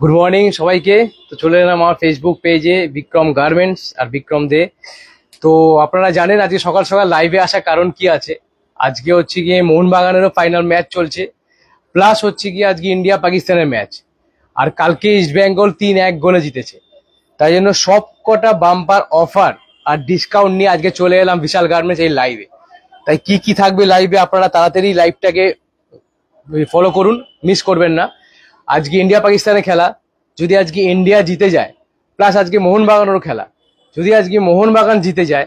Good morning সবাইকে। তো চলে এলাম আমার ফেসবুক পেজে বিক্রম গার্মেন্টস আর বিক্রম দে। তো আপনারা জানেন আজকে সকাল সকাল লাইভে আসার কারণ কি আছে। আজকে হচ্ছে গিয়ে মোহনবাগানেরও ফাইনাল ম্যাচ চলছে, প্লাস হচ্ছে গিয়ে আজকে ইন্ডিয়া পাকিস্তানের ম্যাচ। আর কালকে ইস্ট বেঙ্গল 3-1 গোলে জিতেছে। তাই জন্য সব কটা বাম্পার অফার আর ডিসকাউন্ট নিয়ে আজকে চলে এলাম বিশাল গার্মেন্টস এই লাইভে। তাই কি কি থাকবে লাইভে আপনারা তাড়াতাড়ি লাইভটাকে ফলো করুন, মিস করবেন না। আজকে ইন্ডিয়া পাকিস্তানের খেলা, যদি আজকে ইন্ডিয়া জিতে যায়, প্লাস আজকে মোহনবাগানেরও খেলা, যদি আজকে মোহনবাগান জিতে যায়,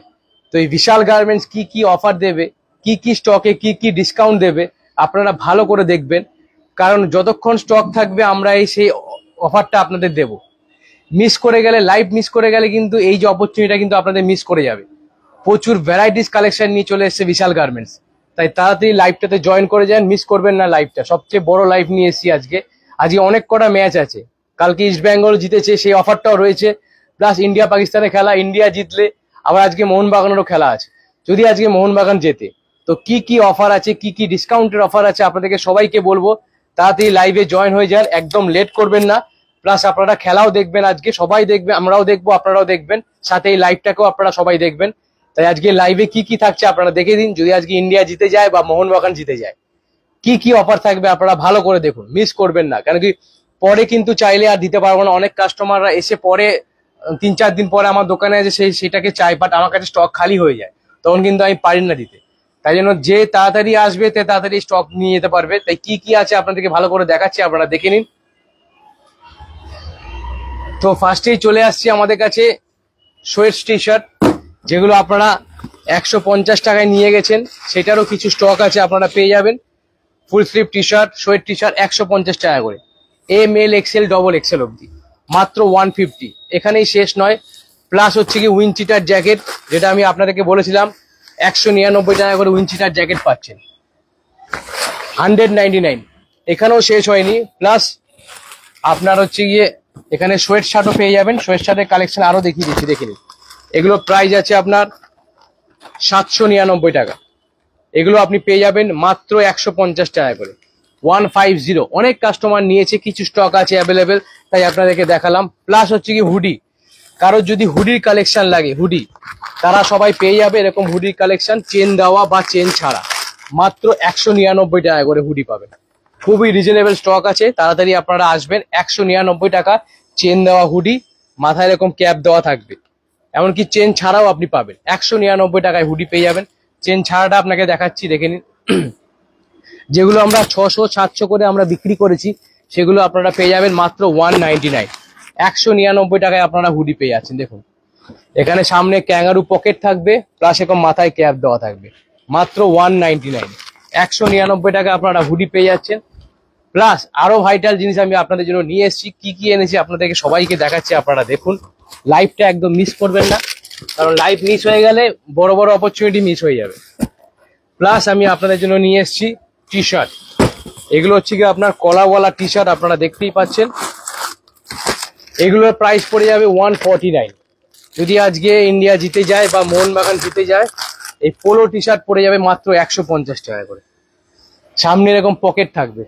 তো এই বিশাল গার্মেন্টস কি কি অফার দেবে, কি কি স্টকে কি কি ডিসকাউন্ট দেবে আপনারা ভালো করে দেখবেন। কারণ যতক্ষণ স্টক থাকবে আমরা সেই অফারটা আপনাদের দেব। মিস করে গেলে, লাইভ মিস করে গেলে কিন্তু এই যে অপরচুনিটিটা কিন্তু আপনাদের মিস করে যাবে। প্রচুর ভ্যারাইটিস কালেকশন নিয়ে চলে এসেছে বিশাল গার্মেন্টস। তাই তাড়াতাড়ি লাইভটাতে জয়েন করে যান, মিস করবেন না লাইভটা। সবচেয়ে বড় লাইভ নিয়ে এসেছি আজকে। আজকে অনেক কটা ম্যাচ আছে, কালকে ইস্ট বেঙ্গল জিতেছে সেই অফারটাও রয়েছে, প্লাস ইন্ডিয়া পাকিস্তানের খেলা, ইন্ডিয়া জিতলে আবার আজকে মোহনবাগানেরও খেলা আছে। যদি আজকে মোহনবাগান জেতে তো কি কি অফার আছে, কি কি ডিসকাউন্টের অফার আছে আপনাদেরকে সবাইকে বলবো। তাড়াতাড়ি লাইভে জয়েন হয়ে যান, একদম লেট করবেন না। প্লাস আপনারা খেলাও দেখবেন, আজকে সবাই দেখবে, আমরাও দেখবো, আপনারাও দেখবেন, সাথে এই লাইভটাকেও আপনারা সবাই দেখবেন। তাই আজকে লাইভে কি কি থাকছে আপনারা দেখে দিন। যদি আজকে ইন্ডিয়া জিতে যায় বা মোহনবাগান জিতে যায়, কি কি অফার থাকবে আপনারা ভালো করে দেখুন, মিস করবেন না। কেন কি পরে কিন্তু চাইলে আর দিতে পারবো না। অনেক কাস্টমাররা এসে পরে 3-4 দিন পরে আমার দোকানে এসে সেটাকে চাই, বাট আমার কাছে স্টক খালি হয়ে যায়, তখন কিন্তু আমি পারি না দিতে। তাই জন্য যে তাড়াতাড়ি আসবে তে তাড়াতাড়ি স্টক নিয়ে যেতে পারবে। তাই কি কি আছে আপনাদেরকে ভালো করে দেখাচ্ছি, আপনারা দেখে নিন। তো ফার্স্টেই চলে আসছি আমাদের কাছে সোয়েটস টি শার্ট, যেগুলো আপনারা 150 টাকায় নিয়ে গেছেন, সেটারও কিছু স্টক আছে, আপনারা পেয়ে যাবেন। Full sleeve T shirt, sweat T shirt 150 টাকা করে, ML XL XXL অব্দি, মাত্র 150। এখানেই শেষ নয়, প্লাস হচ্ছে কি উইনচিটার জ্যাকেট, যেটা আমি আপনাদেরকে বলেছিলাম 199 টাকা করে উইনচিটার জ্যাকেট পাচ্ছেন 199। এখানেও শেষ হয়নি, প্লাস আপনার হচ্ছে গিয়ে এখানে সোয়েট শার্টও পেয়ে যাবেন। সোয়েট শার্টের কালেকশন আরো দেখিয়ে দিচ্ছি, দেখে নিন। এগুলো প্রাইস আছে আপনার 799 টাকা, এগুলো আপনি পেয়ে যাবেন মাত্র 150 টাকা করে, 150। অনেক কাস্টমার নিয়েছে, কিছু স্টক আছে অ্যাভেলেবেল, তাই আপনাদেরকে দেখালাম। প্লাস হচ্ছে কি হুডি, কারোর যদি হুডির কালেকশন লাগে, হুডি তারা সবাই পেয়ে যাবে এরকম হুডির কালেকশন, চেন দেওয়া বা চেন ছাড়া, মাত্র 199 টাকা করে হুডি পাবেন। খুবই রিজনেবল স্টক আছে, তাড়াতাড়ি আপনারা আসবেন। 199 টাকা চেন দেওয়া হুডি, মাথায় এরকম ক্যাপ দেওয়া থাকবে, এমনকি চেন ছাড়াও আপনি পাবেন। 199 টাকায় হুডি পেয়ে যাবেন। চেন ছাড়াটা আপনাকে দেখাচ্ছি, দেখে নিন। যেগুলো আমরা 600-700 করে আমরা বিক্রি করেছি, সেগুলো আপনারা পেয়ে যাবেন মাত্র 199। 199 টাকায় আপনারা হুডি পেয়ে যাচ্ছেন। দেখুন এখানে সামনে ক্যাঙ্গারু পকেট থাকবে, প্লাস এরকম মাথায় ক্যাপ দেওয়া থাকবে, মাত্র 199। 199 টাকা আপনারা হুডি পেয়ে যাচ্ছেন। প্লাস আরো ভাইটাল জিনিস আমি আপনাদের জন্য নিয়ে এসেছি, কি কি এনেছি আপনাদেরকে সবাইকে দেখাচ্ছি, আপনারা দেখুন। লাইভটা একদম মিস করবেন না, কারণ লাইভ মিস হয়ে গেলে বড় বড় অপরচুনিটি মিস হয়ে যাবে। প্লাস আমি আপনাদের জন্য নিয়ে এসেছি টি শার্ট, এগুলো হচ্ছে কি আপনার কলাওয়ালা টি শার্ট, আপনারা দেখতেই পাচ্ছেন। এগুলোর প্রাইস পড়ে যাবে 149। যদি আজকে ইন্ডিয়া জিতে যায় বা মোহনবাগান জিতে যায়, এই পোলো টি শার্ট পড়ে যাবে মাত্র 150 টাকা করে। সামনে এরকম পকেট থাকবে,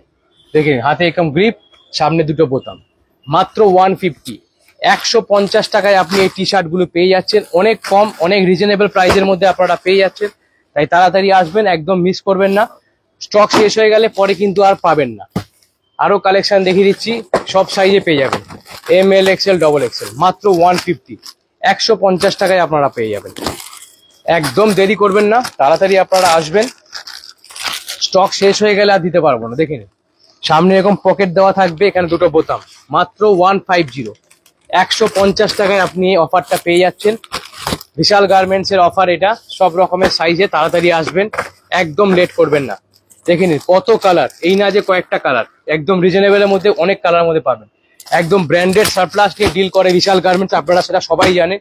দেখেন, হাতে এরকম গ্রিপ, সামনে দুটো বোতাম, মাত্র 150। 150 টাকায় আপনি এই টি শার্ট গুলো পেয়ে যাচ্ছেন, অনেক কম, অনেক রিজনেবল প্রাইসের মধ্যে আপনারা পেয়ে যাচ্ছেন। তাই তাড়াতাড়ি আসবেন, একদম মিস করবেন না। স্টক শেষ হয়ে গেলে পরে কিন্তু আর পাবেন না। আরো কালেকশন দেখিয়ে দিচ্ছি, সব সাইজে পেয়ে যাবেন, ML XL XXL, মাত্র 150। 150 টাকায় আপনারা পেয়ে যাবেন। একদম দেরি করবেন না, তাড়াতাড়ি আপনারা আসবেন। স্টক শেষ হয়ে গেলে আর দিতে পারবো না। দেখে নিন, সামনে এরকম পকেট দেওয়া থাকবে, এখানে দুটো বোতাম, মাত্র 150। 150 টাকায় আপনি এই অফারটা পেয়ে যাচ্ছেন। বিশাল গার্মেন্টস এর অফার এটা, সব রকমের সাইজে, তাড়াতাড়ি আসবেন, একদম লেট করবেন না। দেখে নিন কত কালার, এই না যে কয়েকটা কালার, একদম রিজনেবলের মধ্যে অনেক কালার মধ্যে পাবেন। একদম ব্র্যান্ডেড সারপ্লাস নিয়ে ডিল করে বিশাল গার্মেন্টস, আপনারা সেটা সবাই জানেন।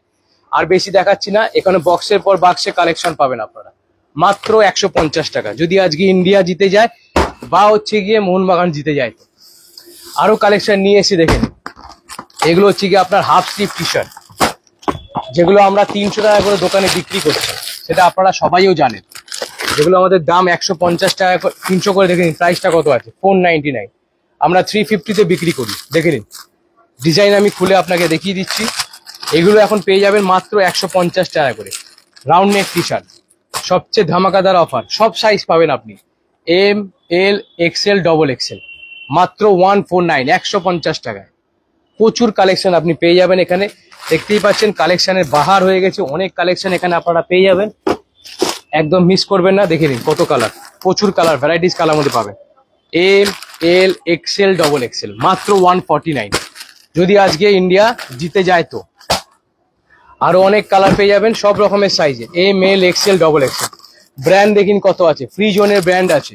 আর বেশি দেখাচ্ছি না, এখানে বক্সের পর বাক্সে কালেকশন পাবেন আপনারা, মাত্র 150 টাকা। যদি আজকে ইন্ডিয়া জিতে যায় বা হচ্ছে গিয়ে মোহনবাগান জিতে যায়, তো আরো কালেকশন নিয়ে এসে দেখেন। এগুলো হচ্ছে গিয়ে আপনার হাফ স্লিভ টি শার্ট, যেগুলো আমরা 300 টাকা করে দোকানে বিক্রি করছি, সেটা আপনারা সবাইও জানেন। যেগুলো আমাদের দাম 150 টাকা, 300 করে, দেখে নিন প্রাইসটা কত আছে, 499। আমরা 350-তে বিক্রি করি, দেখে নিন। ডিজাইন আমি খুলে আপনাকে দেখিয়ে দিচ্ছি। এগুলো এখন পেয়ে যাবেন মাত্র 150 টাকা করে। রাউন্ড নেক টি শার্ট, সবচেয়ে ধামাকাদার অফার, সব সাইজ পাবেন আপনি, এম, এল, এক্সেল, ডবল এক্সেল, মাত্র 149, 150 টাকায়। প্রচুর কালেকশন আপনি পেয়ে যাবেন এখানে, দেখতেই পাচ্ছেন কালেকশনের বাহার হয়ে গেছে, অনেক কালেকশন এখানে আপনারা পেয়ে যাবেন, একদম মিস করবেন না। দেখে নিন কত কালার, প্রচুর কালার, ভ্যারাইটিস কালার মধ্যে পাবেন। এম, এল, এক্সেল, ডবল এক্সেল, মাত্র 149। যদি আজকে ইন্ডিয়া জিতে যায় তো আরো অনেক কালার পেয়ে যাবেন, সব রকমের সাইজে, এম, এল, এক্সেল, ডবল এক্সেল। ব্র্যান্ড দেখিন কত আছে, ফ্রি জোনের ব্র্যান্ড আছে,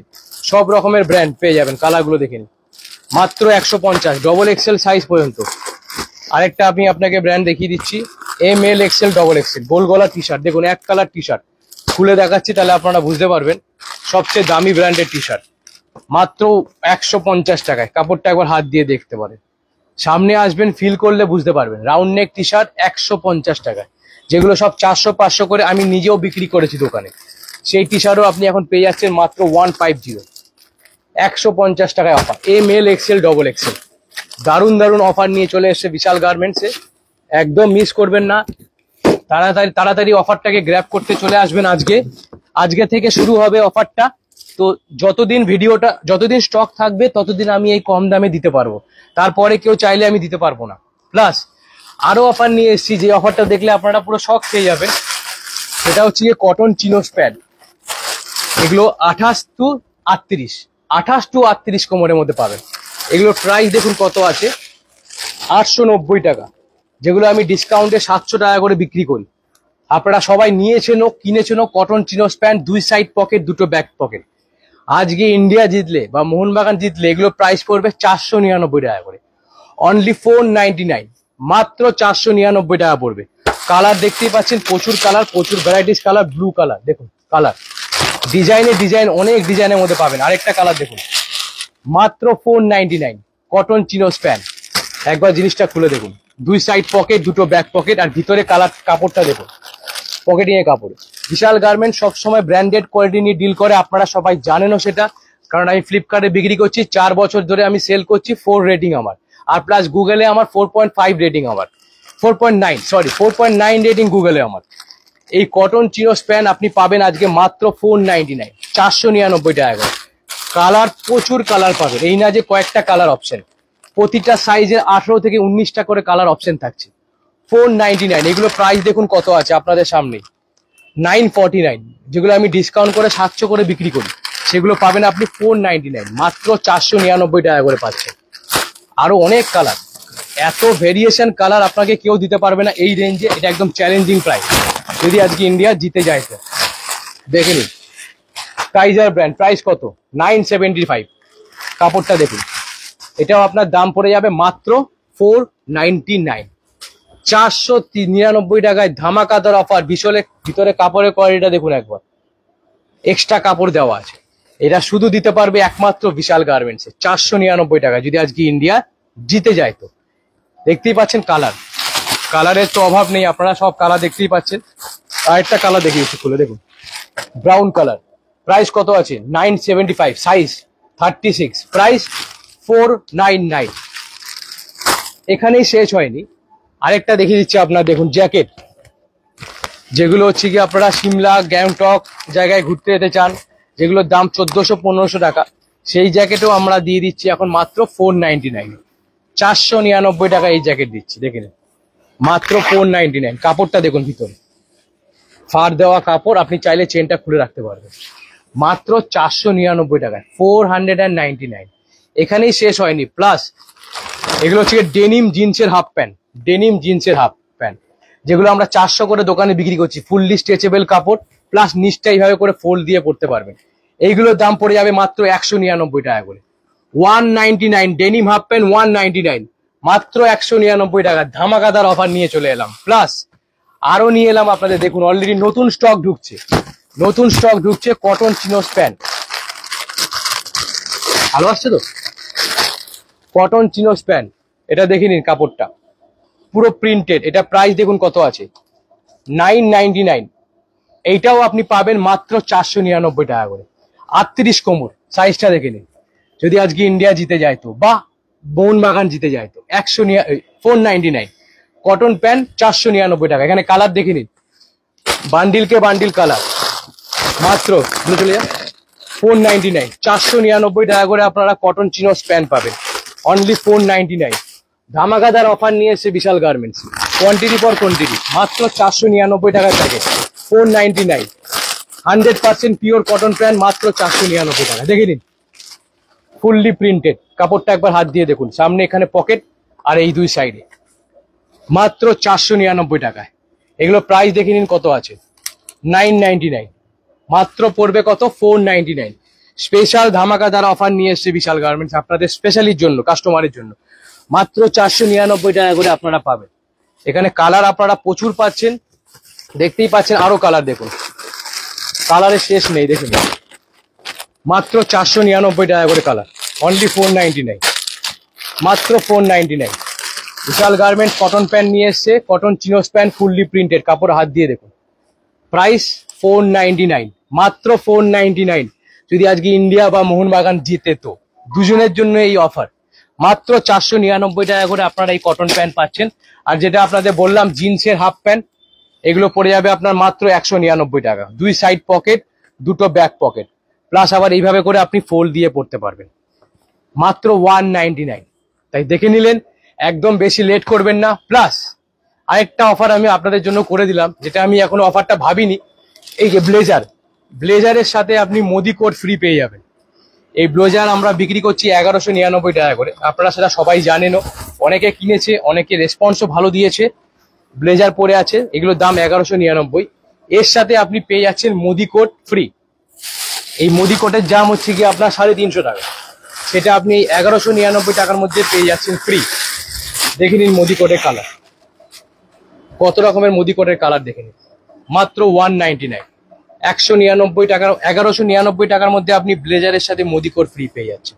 সব রকমের ব্র্যান্ড পেয়ে যাবেন। কালারগুলো দেখে নিন, মাত্র 150, ডবল এক্সেল সাইজ পর্যন্ত। আরেকটা আমি আপনাকে ব্র্যান্ড দেখিয়ে দিচ্ছি, এম, এল, এক্সেল, ডবল এক্সেল, গোল গলা টি শার্ট। দেখুন এক কালার টি শার্ট খুলে দেখাচ্ছি, তাহলে আপনারা বুঝতে পারবেন। সবচেয়ে দামি ব্র্যান্ডের টি শার্ট, মাত্র 150 টাকায়। কাপড়টা একবার হাত দিয়ে দেখতে পারেন, সামনে আসবেন, ফিল করলে বুঝতে পারবেন। রাউন্ড নেক টি শার্ট 150 টাকায়, যেগুলো সব 400-500 করে আমি নিজেও বিক্রি করেছি দোকানে। সেই টি শার্টও আপনি এখন পেয়ে যাচ্ছেন মাত্র 150, 150 টাকায় অফার। এম, এল, এক্সেল, ডবল এক্সেল, দারুণ দারুণ অফার নিয়ে চলে এসছে বিশাল গার্মেন্টসে, একদম মিস করবেন না। তাড়াতাড়ি তাড়াতাড়ি অফারটাকে গ্র্যাব করতে চলে আসবেন। আজকে থেকে শুরু হবে অফারটা। তো যতদিন স্টক থাকবে ততদিন আমি এই কম দামে দিতে পারবো, তারপরে কেউ চাইলে আমি দিতে পারবো না। প্লাস আরো অফার নিয়ে এসেছি, যে অফারটা দেখলে আপনারা পুরো শক খেয়ে যাবেন। সেটা হচ্ছে কটন চিনোস প্যান্ট, এগুলো 28 টু 38 কোমরের মধ্যে পাবেন। এগুলোর প্রাইস দেখুন কত আছে, 890 টাকা, যেগুলো আমি ডিসকাউন্টে 700 টাকা করে বিক্রি করি। আপনারা সবাই নিয়েছেনও, কিনেছেনও cotton chinos pant, 2 side pocket, 2টো ব্যাক পকেট। আজকে ইন্ডিয়া জিতলে বা মোহনবাগান জিতলে এগুলো প্রাইস পড়বে 499 টাকা করে, অনলি 499, মাত্র 499 টাকা পড়বে। কালার দেখতেই পাচ্ছেন, প্রচুর কালার, প্রচুর ভ্যারাইটিস কালার। ব্লু কালার দেখুন, কালার ডিজাইন অনেক ডিজাইনের মধ্যে পাবেন। আরেকটা কালার দেখুন, মাত্র 499, কটন চিনোস প্যান্ট। একবার জিনিসটা খুলে দেখুন, 2 সাইড পকেট, 2টো ব্যাক পকেট, আর ভিতরে কালার কাপড়টা দেখুন, পকেটিং এর কাপড়। বিশাল গার্মেন্ট সবসময় ব্র্যান্ডেড কোয়ালিটি নিয়ে ডিল করে, আপনারা সবাই জানেনও সেটা, কারণ আমি ফ্লিপকার্টে বিক্রি করছি 4 বছর ধরে, আমি সেল করছি, 4 রেটিং আমার, আর প্লাস গুগলে আমার 4.5 রেটিং, আমার 4.9 রেটিং গুগলে আমার। এই কটন চিনোস প্যান্ট আপনি পাবেন আজকে মাত্র 499, 499 টাকা করে। কালার, প্রচুর কালার পাবেন, এই না যে কয়েকটা কালার অপশন, প্রতিটা সাইজের 18 থেকে 19টা করে কালার অপশন থাকছে। 499, এগুলো প্রাইস দেখুন কত আছে আপনাদের সামনে, 949, যেগুলো আমি ডিসকাউন্ট করে 700 করে বিক্রি করি, সেগুলো পাবেন আপনি 499, মাত্র 499 টাকা করে পাচ্ছেন। আরো অনেক কালার, এত ভেরিয়েশন কালার আপনাকে কেউ দিতে পারবে না এই রেঞ্জে। এটা একদম চ্যালেঞ্জিং প্রাইস যদি আজকে ইন্ডিয়া জিতে যায় তো। দেখে নিন কাইজার ব্র্যান্ড, প্রাইস কত, 975। কাপড়টা দেখুন, এটাও আপনার দাম পড়ে যাবে মাত্র 499, 499 টাকায় ধামাকাদার অফার। ভিতরে কাপড়ের কোয়ালিটিটা দেখুন একবার, এক্সট্রা কাপড় দেওয়া আছে। এটা শুধু দিতে পারবে একমাত্র বিশাল গার্মেন্টসে, 499 টাকা, যদি আজকে ইন্ডিয়া জিতে যায় তো। দেখতেই পাচ্ছেন কালারের তো অভাব নেই, আপনারা সব কালার দেখতেই পাচ্ছেন। আরেকটা কালার দেখি একটু খুলে দেখুন, ব্রাউন কালার, প্রাইস কত আছে, 975, সাইজ 36, প্রাইস 499। এখানেই শেষ হয়নি, আরেকটা দেখিয়ে দিচ্ছি আপনার, দেখুন জ্যাকেট, যেগুলো হচ্ছে কি আপনারা সিমলা, গ্যাংটক জায়গায় ঘুরতে যেতে চান, যেগুলোর দাম 1400-1500 টাকা, সেই জ্যাকেটও আমরা দিয়ে দিচ্ছি এখন মাত্র 499, 499 টাকা এই জ্যাকেট দিচ্ছি। দেখে নিন, মাত্র 499। কাপড়টা দেখুন, ভিতরে ফার দেওয়া কাপড়, আপনি চাইলে চেনটা খুলে রাখতে পারবেন, মাত্র 499 টাকায়, 499। এখানেই শেষ হয়নি, প্লাস এগুলো হচ্ছে ডেনিম জিন্সের হাফ প্যান্ট, যেগুলো আমরা 400 করে দোকানে বিক্রি করছি, ফুললি স্ট্রেচেবল কাপড়, প্লাস নিচটা এইভাবে করে ফোল্ড দিয়ে পড়তে পারবেন। এইগুলোর দাম পড়ে যাবে মাত্র 199 টাকা করে, 199। ডেনিম হাফ প্যান্ট 199, মাত্র 199 টাকা। ধামাকাদার অফার নিয়ে চলে এলাম, প্লাস আরো নিয়ে এলাম আপনাদের, দেখুন অলরেডি নতুন স্টক ঢুকছে, কটন চিনোস প্যান্ট, ভালো আসছে তো, কটন চিনোস প্যান্ট। এটা দেখে নিন, কাপড়টা পুরো প্রিন্টেড, এটা প্রাইস দেখুন কত আছে, 999। এইটাও আপনি পাবেন মাত্র 499 টাকা করে, 38 কোমর, সাইজটা দেখে নিন। যদি আজকে ইন্ডিয়া জিতে যায় তো, বা মোহনবাগান জিতে যায় তো, 499। কটন প্যান্ট 499 টাকা। এখানে কালার দেখে নিন, বান্ডিলকে বান্ডিল কালার, মাত্র চলে যান 499। 499 টাকা করে আপনারা কটন চিনোস প্যান্ট পাবেন, অনলি 499। ধামাকাদার অফার নিয়ে এসে বিশাল গার্মেন্টস, কোয়ান্টিটি ফর কোয়ান্টিটি, মাত্র 499 টাকার প্যাকেট, 499। 100% পিওর কটন প্যান্ট, মাত্র 499 টাকা। দেখে নিন, ফুললি প্রিন্টেড, কাপড়টা একবার হাত দিয়ে দেখুন, সামনে এখানে পকেট আর এই দুই সাইডে, মাত্র 499 টাকায়। এগুলো প্রাইস দেখে নিন কত আছে, 999। মাত্র পড়বে কত, 499। স্পেশাল ধামাকাদার অফার নিয়ে এসছে বিশাল গার্মেন্টস আপনাদের স্পেশালির জন্য, কাস্টমারের জন্য, মাত্র 499 টাকা করে আপনারা পাবেন। এখানে কালার আপনারা প্রচুর পাচ্ছেন, দেখতেই পাচ্ছেন, আরো কালার দেখুন, কালারের শেষ নেই। দেখুন, মাত্র 499 টাকা করে কালার, অনলি 499, মাত্র 499। বিশাল গার্মেন্টস কটন প্যান্ট নিয়ে এসছে, cotton chinos pant, fully printed, কাপড় হাত দিয়ে দেখুন, প্রাইস 499, মাত্র 499। যদি আজকে ইন্ডিয়া বা মোহনবাগান জিতে তো দুজনের জন্য এই অফার, মাত্র 499 টাকা করে আপনারা এই কটন প্যান্ট পাচ্ছেন। আর যেটা আপনাদের বললাম জিন্সের হাফ প্যান্ট, এগুলো পড়ে যাবে আপনার মাত্র 199 টাকা। দুই সাইড পকেট, দুটো ব্যাক পকেট, প্লাস আবার এইভাবে করে আপনি ফোল্ড দিয়ে পড়তে পারবেন, মাত্র 199। তাই দেখে নিলেন, একদম বেশি লেট করবেন না। প্লাস আরেকটা অফার আমি আপনাদের জন্য করে দিলাম, যেটা আমি এখনো অফারটা ভাবিনি। এই যে ব্লেজার, ব্লেজারের সাথে আপনি মোদি কোড ফ্রি পেয়ে যাবেন। এই ব্লেজার আমরা বিক্রি করছি 1199 টাকা করে, আপনারা সেটা সবাই জানেনও, অনেকে কিনেছে, অনেকে রেসপন্সও ভালো দিয়েছে। ব্লেজার পরে আছে, এগুলোর দাম 1199। এর সাথে আপনি পেয়ে যাচ্ছেন মোদি কোড ফ্রি। এই মোদি কোডের দাম হচ্ছে কি আপনার 350 টাকা, সেটা আপনি 1199 টাকার মধ্যে পেয়ে যাচ্ছেন ফ্রি। দেখে নিন মোদি কোডের কালার, কত রকমের মোদি কোডের কালার দেখে নিন, মাত্র 199। 199 টাকার, 1199 টাকার মধ্যে আপনি ব্লেজারের সাথে মোদি কোড ফ্রি পেয়ে যাচ্ছেন।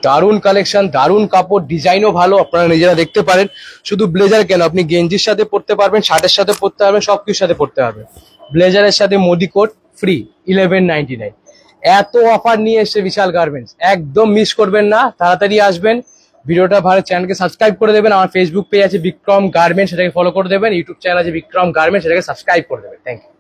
দারুণ কালেকশন, দারুণ কাপড়, ডিজাইনও ভালো, আপনারা নিজেরা দেখতে পারেন। শুধু ব্লেজার কেন, আপনি গেঞ্জির সাথে পরতে পারবেন, শার্টের সাথে পরতে পারবেন, সবকিছুর সাথে পরতে পারবেন। ব্লেজারের সাথে মোদি কোড ফ্রি, 1199। এত অফার নিয়ে এসছে বিশাল গার্মেন্টস, একদম মিস করবেন না, তাড়াতাড়ি আসবেন। ভিডিওটা ভালো, চ্যানেলকে সাবস্ক্রাইব করে দেবেন। আমার ফেসবুক পেজ আছে বিক্রম গার্মেন্টস, সেটাকে ফলো করে দেবেন। ইউটিউব চ্যানেল আছে বিক্রম গার্মেন্টস, সেটাকে সাবস্ক্রাইব করে দেবেন। Thank you.